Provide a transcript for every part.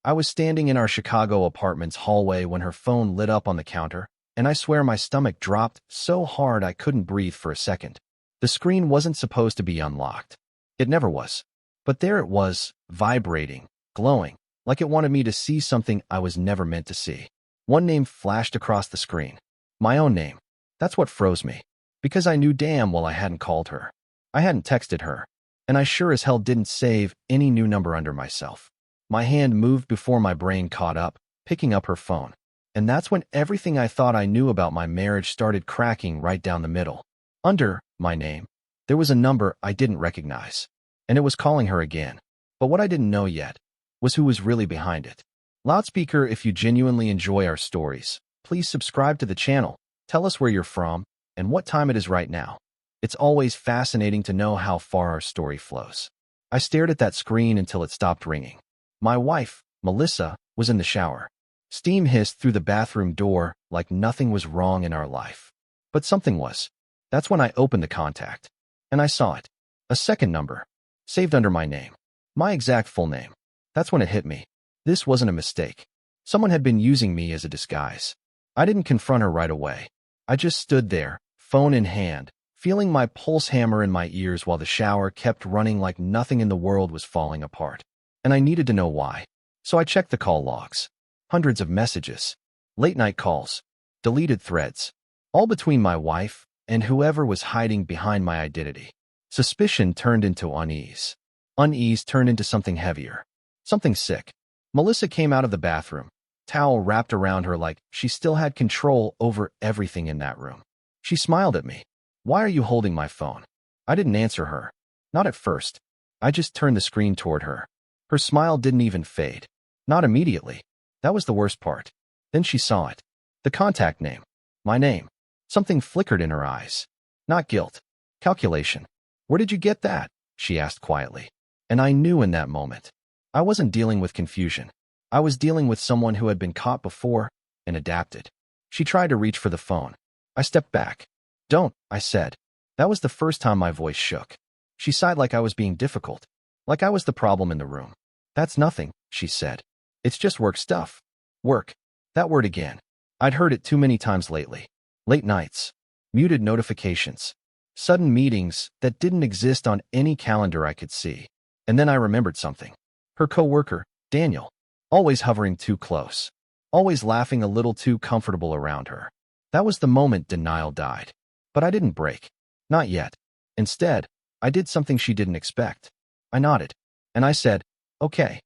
I was standing in our Chicago apartment's hallway when her phone lit up on the counter, and I swear my stomach dropped so hard I couldn't breathe for a second. The screen wasn't supposed to be unlocked. It never was. But there it was, vibrating, glowing, like it wanted me to see something I was never meant to see. One name flashed across the screen. My own name. That's what froze me. Because I knew damn well I hadn't called her. I hadn't texted her. And I sure as hell didn't save any new number under myself. My hand moved before my brain caught up, picking up her phone. And that's when everything I thought I knew about my marriage started cracking right down the middle. Under my name, there was a number I didn't recognize. And it was calling her again. But what I didn't know yet was who was really behind it. Loudspeaker, if you genuinely enjoy our stories, please subscribe to the channel, tell us where you're from, and what time it is right now. It's always fascinating to know how far our story flows. I stared at that screen until it stopped ringing. My wife, Melissa, was in the shower. Steam hissed through the bathroom door like nothing was wrong in our life. But something was. That's when I opened the contact. And I saw it. A second number. Saved under my name. My exact full name. That's when it hit me. This wasn't a mistake. Someone had been using me as a disguise. I didn't confront her right away. I just stood there, phone in hand, feeling my pulse hammer in my ears while the shower kept running like nothing in the world was falling apart. And I needed to know why. So I checked the call logs. Hundreds of messages. Late-night calls. Deleted threads. All between my wife and whoever was hiding behind my identity. Suspicion turned into unease. Unease turned into something heavier. Something sick. Melissa came out of the bathroom, towel wrapped around her like she still had control over everything in that room. She smiled at me. "Why are you holding my phone?" I didn't answer her. Not at first. I just turned the screen toward her. Her smile didn't even fade. Not immediately. That was the worst part. Then she saw it. The contact name. My name. Something flickered in her eyes. Not guilt. Calculation. "Where did you get that?" she asked quietly. And I knew in that moment. I wasn't dealing with confusion. I was dealing with someone who had been caught before and adapted. She tried to reach for the phone. I stepped back. "Don't," I said. That was the first time my voice shook. She sighed like I was being difficult. Like I was the problem in the room. "That's nothing," she said. "It's just work stuff." Work. That word again. I'd heard it too many times lately. Late nights. Muted notifications. Sudden meetings that didn't exist on any calendar I could see. And then I remembered something. Her coworker, Daniel. Always hovering too close. Always laughing a little too comfortable around her. That was the moment denial died. But I didn't break. Not yet. Instead, I did something she didn't expect. I nodded. And I said, "Okay."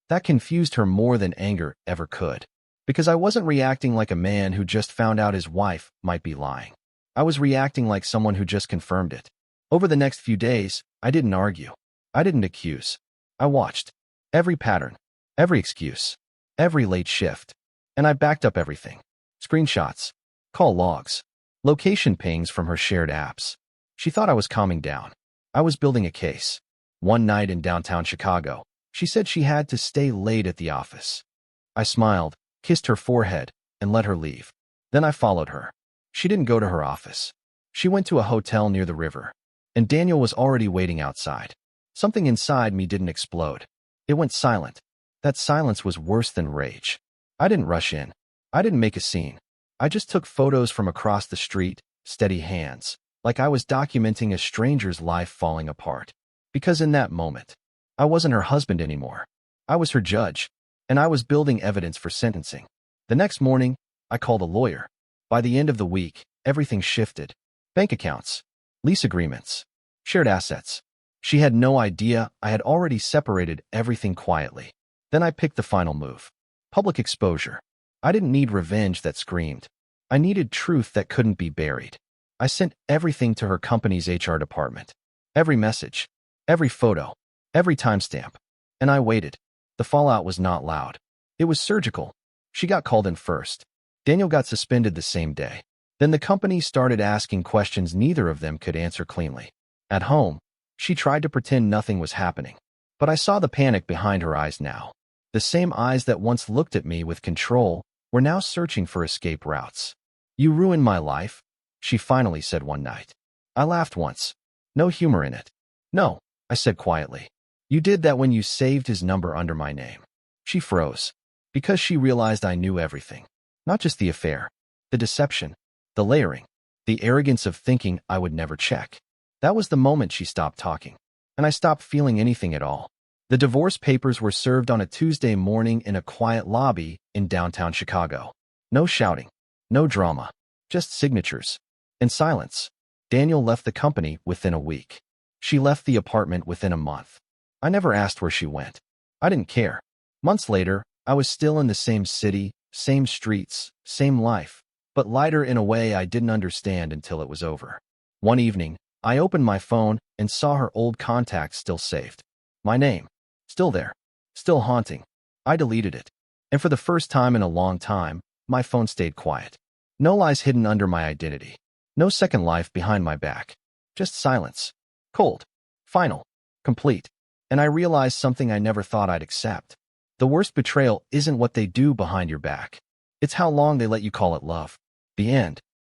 That confused her more than anger ever could. Because I wasn't reacting like a man who just found out his wife might be lying. I was reacting like someone who just confirmed it. Over the next few days, I didn't argue. I didn't accuse. I watched. Every pattern. Every excuse. Every late shift. And I backed up everything. Screenshots. Call logs. Location pings from her shared apps. She thought I was calming down. I was building a case. One night in downtown Chicago, she said she had to stay late at the office. I smiled, kissed her forehead, and let her leave. Then I followed her. She didn't go to her office. She went to a hotel near the river. And Daniel was already waiting outside. Something inside me didn't explode. It went silent. That silence was worse than rage. I didn't rush in. I didn't make a scene. I just took photos from across the street, steady hands, like I was documenting a stranger's life falling apart. Because in that moment, I wasn't her husband anymore. I was her judge, and I was building evidence for sentencing. The next morning, I called a lawyer. By the end of the week, everything shifted. Bank accounts, lease agreements, shared assets. She had no idea I had already separated everything quietly. Then I picked the final move. Public exposure. I didn't need revenge that screamed. I needed truth that couldn't be buried. I sent everything to her company's HR department. Every message, every photo, every timestamp. And I waited. The fallout was not loud. It was surgical. She got called in first. Daniel got suspended the same day. Then the company started asking questions neither of them could answer cleanly. At home, she tried to pretend nothing was happening. But I saw the panic behind her eyes now. The same eyes that once looked at me with control were now searching for escape routes. "You ruined my life," she finally said one night. I laughed once. No humor in it. "No," I said quietly. "You did that when you saved his number under my name." She froze. Because she realized I knew everything. Not just the affair. The deception. The layering. The arrogance of thinking I would never check. That was the moment she stopped talking. And I stopped feeling anything at all. The divorce papers were served on a Tuesday morning in a quiet lobby in downtown Chicago. No shouting. No drama. Just signatures. And silence. Daniel left the company within a week. She left the apartment within a month. I never asked where she went. I didn't care. Months later, I was still in the same city, same streets, same life, but lighter in a way I didn't understand until it was over. One evening, I opened my phone and saw her old contacts still saved. My name. Still there. Still haunting. I deleted it. And for the first time in a long time, my phone stayed quiet. No lies hidden under my identity. No second life behind my back. Just silence. Cold. Final. Complete. And I realized something I never thought I'd accept. The worst betrayal isn't what they do behind your back. It's how long they let you call it love. The end.